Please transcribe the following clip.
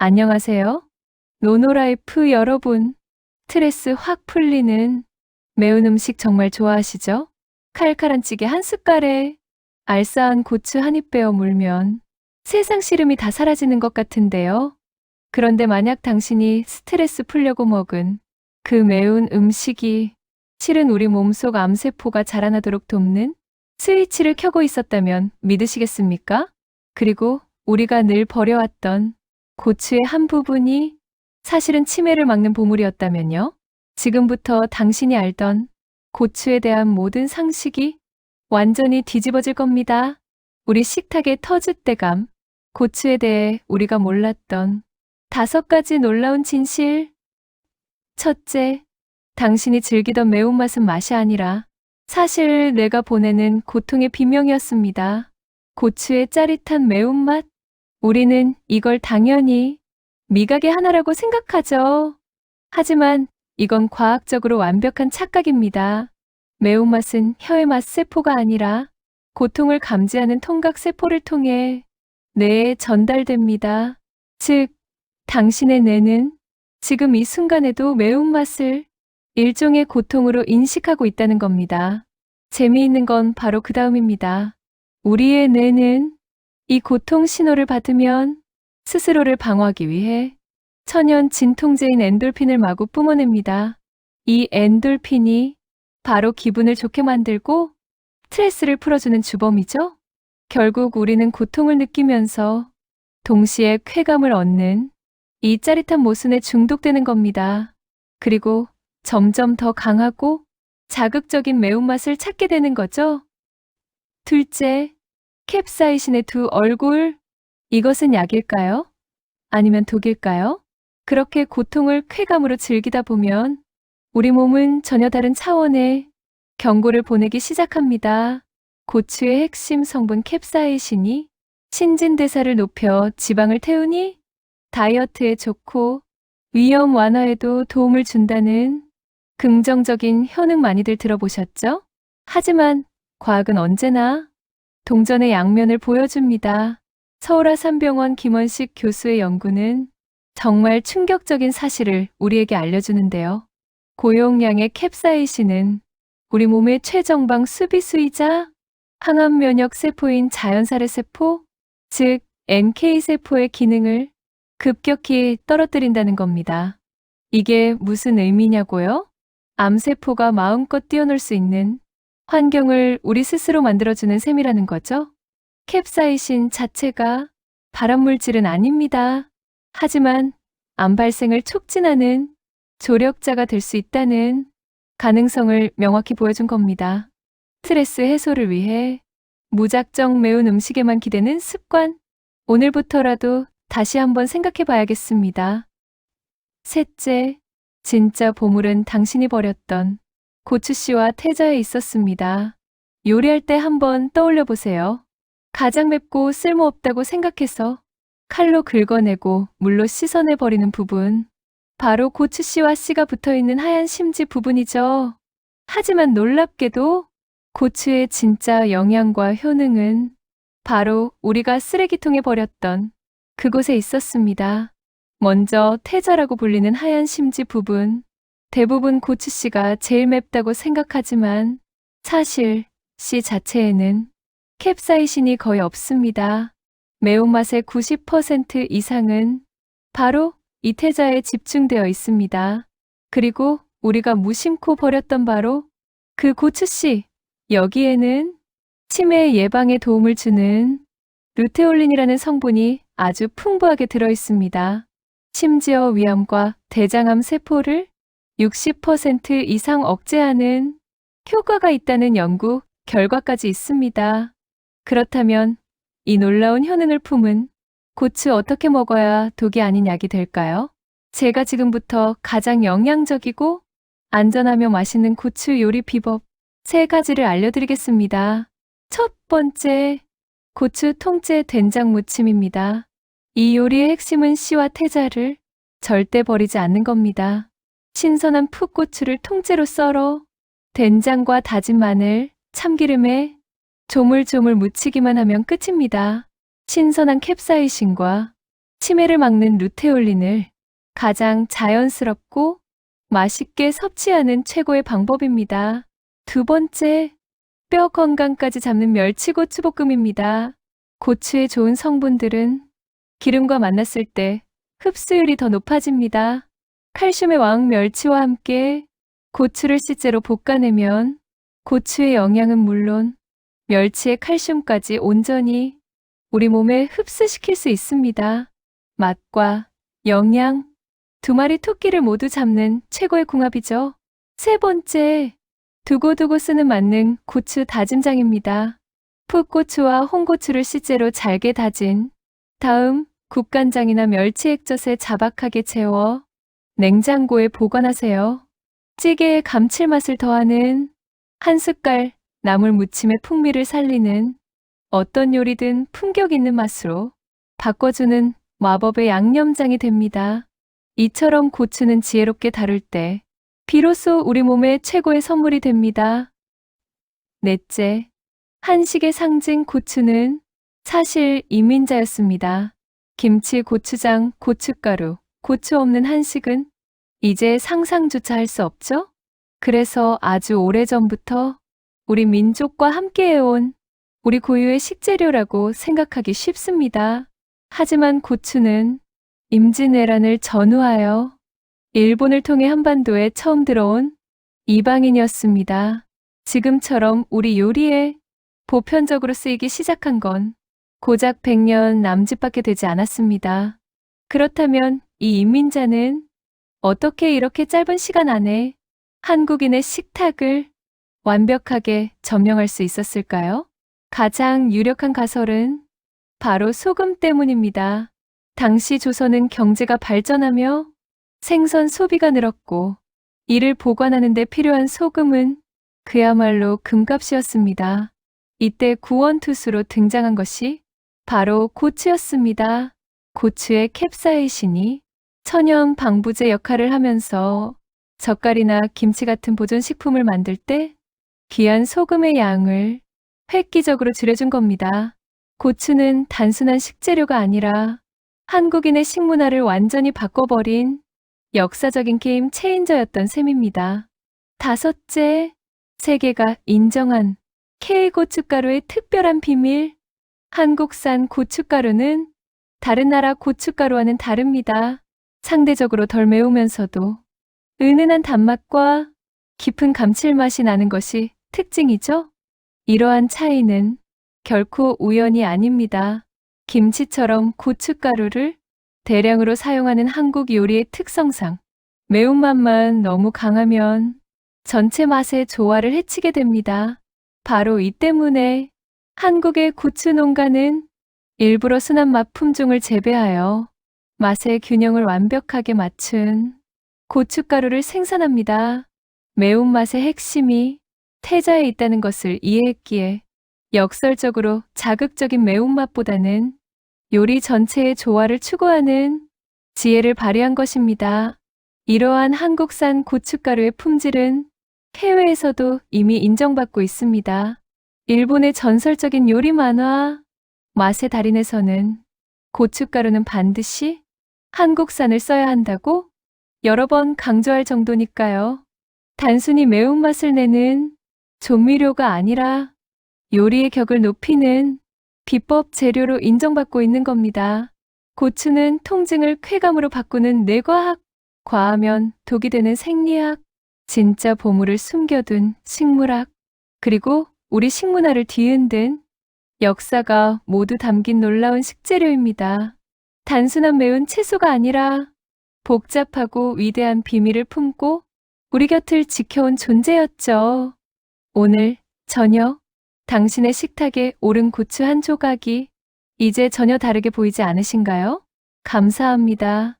안녕하세요. 노노라이프 여러분. 스트레스 확 풀리는 매운 음식 정말 좋아하시죠? 칼칼한 찌개 한 숟갈에 알싸한 고추 한 입 베어 물면 세상 시름이 다 사라지는 것 같은데요. 그런데 만약 당신이 스트레스 풀려고 먹은 그 매운 음식이 실은 우리 몸속 암세포가 자라나도록 돕는 스위치를 켜고 있었다면 믿으시겠습니까? 그리고 우리가 늘 버려왔던 고추의 한 부분이 사실은 치매를 막는 보물이었다면요? 지금부터 당신이 알던 고추에 대한 모든 상식이 완전히 뒤집어질 겁니다. 우리 식탁의 터줏대감, 고추에 대해 우리가 몰랐던 5가지 놀라운 진실. 첫째, 당신이 즐기던 매운맛은 맛이 아니라 사실 내가 보내는 고통의 비명이었습니다. 고추의 짜릿한 매운맛. 우리는 이걸 당연히 미각의 하나라고 생각하죠. 하지만 이건 과학적으로 완벽한 착각입니다. 매운맛은 혀의 맛세포가 아니라 고통을 감지하는 통각세포를 통해 뇌에 전달됩니다. 즉, 당신의 뇌는 지금 이 순간에도 매운맛을 일종의 고통으로 인식하고 있다는 겁니다. 재미있는 건 바로 그 다음입니다. 우리의 뇌는 이 고통 신호를 받으면 스스로를 방어하기 위해 천연 진통제인 엔돌핀을 마구 뿜어냅니다. 이 엔돌핀이 바로 기분을 좋게 만들고 스트레스를 풀어주는 주범이죠. 결국 우리는 고통을 느끼면서 동시에 쾌감을 얻는 이 짜릿한 모순에 중독되는 겁니다. 그리고 점점 더 강하고 자극적인 매운맛을 찾게 되는 거죠. 둘째, 캡사이신의 두 얼굴. 이것은 약일까요? 아니면 독일까요? 그렇게 고통을 쾌감으로 즐기다 보면 우리 몸은 전혀 다른 차원의 경고를 보내기 시작합니다. 고추의 핵심 성분 캡사이신이 신진대사를 높여 지방을 태우니 다이어트에 좋고 위험 완화에도 도움을 준다는 긍정적인 효능 많이들 들어보셨죠? 하지만 과학은 언제나 동전의 양면을 보여줍니다. 서울아산병원 김원식 교수의 연구는 정말 충격적인 사실을 우리에게 알려주는데요. 고용량의 캡사이신은 우리 몸의 최정방 수비수이자 항암 면역 세포인 자연살해 세포, 즉 NK세포의 기능을 급격히 떨어뜨린다는 겁니다. 이게 무슨 의미냐고요? 암세포가 마음껏 뛰어놀 수 있는 환경을 우리 스스로 만들어주는 셈이라는 거죠. 캡사이신 자체가 발암물질은 아닙니다. 하지만 암 발생을 촉진하는 조력자가 될 수 있다는 가능성을 명확히 보여준 겁니다. 스트레스 해소를 위해 무작정 매운 음식에만 기대는 습관, 오늘부터라도 다시 한번 생각해 봐야겠습니다. 셋째, 진짜 보물은 당신이 버렸던 고추씨와 태자에 있었습니다. 요리할 때 한번 떠올려 보세요. 가장 맵고 쓸모없다고 생각해서 칼로 긁어내고 물로 씻어내버리는 부분. 바로 고추씨와 씨가 붙어있는 하얀 심지 부분이죠. 하지만 놀랍게도 고추의 진짜 영양과 효능은 바로 우리가 쓰레기통에 버렸던 그곳에 있었습니다. 먼저 태자라고 불리는 하얀 심지 부분. 대부분 고추씨가 제일 맵다고 생각하지만 사실 씨 자체에는 캡사이신이 거의 없습니다. 매운맛의 90% 이상은 바로 이 태자에 집중되어 있습니다. 그리고 우리가 무심코 버렸던 바로 그 고추씨, 여기에는 치매 예방에 도움을 주는 루테올린이라는 성분이 아주 풍부하게 들어있습니다. 심지어 위암과 대장암 세포를 60% 이상 억제하는 효과가 있다는 연구 결과까지 있습니다. 그렇다면 이 놀라운 효능을 품은 고추 어떻게 먹어야 독이 아닌 약이 될까요? 제가 지금부터 가장 영양적이고 안전하며 맛있는 고추 요리 비법 3가지를 알려드리겠습니다. 첫 번째, 고추 통째 된장 무침입니다. 이 요리의 핵심은 씨와 태자를 절대 버리지 않는 겁니다. 신선한 풋고추를 통째로 썰어 된장과 다진 마늘, 참기름에 조물조물 묻히기만 하면 끝입니다. 신선한 캡사이신과 치매를 막는 루테올린을 가장 자연스럽고 맛있게 섭취하는 최고의 방법입니다. 두 번째, 뼈 건강까지 잡는 멸치고추볶음입니다. 고추의 좋은 성분들은 기름과 만났을 때 흡수율이 더 높아집니다. 칼슘의 왕 멸치와 함께 고추를 씨째로 볶아내면 고추의 영양은 물론 멸치의 칼슘까지 온전히 우리 몸에 흡수시킬 수 있습니다. 맛과 영양, 두 마리 토끼를 모두 잡는 최고의 궁합이죠. 세 번째, 두고두고 쓰는 만능 고추 다짐장입니다. 풋고추와 홍고추를 씨째로 잘게 다진 다음 국간장이나 멸치 액젓에 자박하게 채워 냉장고에 보관하세요. 찌개의 감칠맛을 더하는 한 숟갈 나물 무침의 풍미를 살리는 어떤 요리든 품격 있는 맛으로 바꿔주는 마법의 양념장이 됩니다. 이처럼 고추는 지혜롭게 다룰 때 비로소 우리 몸의 최고의 선물이 됩니다. 넷째, 한식의 상징 고추는 사실 이민자였습니다. 김치, 고추장, 고춧가루, 고추 없는 한식은 이제 상상조차 할 수 없죠? 그래서 아주 오래전부터 우리 민족과 함께해온 우리 고유의 식재료라고 생각하기 쉽습니다. 하지만 고추는 임진왜란을 전후하여 일본을 통해 한반도에 처음 들어온 이방인이었습니다. 지금처럼 우리 요리에 보편적으로 쓰이기 시작한 건 고작 100년 남짓밖에 되지 않았습니다. 그렇다면 이 이민자는 어떻게 이렇게 짧은 시간 안에 한국인의 식탁을 완벽하게 점령할 수 있었을까요? 가장 유력한 가설은 바로 소금 때문입니다. 당시 조선은 경제가 발전하며 생선 소비가 늘었고 이를 보관하는 데 필요한 소금은 그야말로 금값이었습니다. 이때 구원투수로 등장한 것이 바로 고추였습니다. 고추의 캡사이신이 천연 방부제 역할을 하면서 젓갈이나 김치 같은 보존식품을 만들 때 귀한 소금의 양을 획기적으로 줄여준 겁니다. 고추는 단순한 식재료가 아니라 한국인의 식문화를 완전히 바꿔버린 역사적인 게임 체인저였던 셈입니다. 다섯째, 세계가 인정한 K고춧가루의 특별한 비밀. 한국산 고춧가루는 다른 나라 고춧가루와는 다릅니다. 상대적으로 덜 매우면서도 은은한 단맛과 깊은 감칠맛이 나는 것이 특징이죠. 이러한 차이는 결코 우연이 아닙니다. 김치처럼 고춧가루를 대량으로 사용하는 한국 요리의 특성상 매운맛만 너무 강하면 전체 맛의 조화를 해치게 됩니다. 바로 이 때문에 한국의 고추 농가는 일부러 순한 맛 품종을 재배하여 맛의 균형을 완벽하게 맞춘 고춧가루를 생산합니다. 매운맛의 핵심이 태자에 있다는 것을 이해했기에 역설적으로 자극적인 매운맛보다는 요리 전체의 조화를 추구하는 지혜를 발휘한 것입니다. 이러한 한국산 고춧가루의 품질은 해외에서도 이미 인정받고 있습니다. 일본의 전설적인 요리 만화 맛의 달인에서는 고춧가루는 반드시 한국산을 써야 한다고 여러 번 강조할 정도니까요. 단순히 매운맛을 내는 조미료가 아니라 요리의 격을 높이는 비법 재료로 인정받고 있는 겁니다. 고추는 통증을 쾌감으로 바꾸는 뇌과학, 과하면 독이 되는 생리학, 진짜 보물을 숨겨둔 식물학, 그리고 우리 식문화를 뒤흔든 역사가 모두 담긴 놀라운 식재료입니다. 단순한 매운 채소가 아니라 복잡하고 위대한 비밀을 품고 우리 곁을 지켜온 존재였죠. 오늘 저녁 당신의 식탁에 오른 고추 한 조각이 이제 전혀 다르게 보이지 않으신가요? 감사합니다.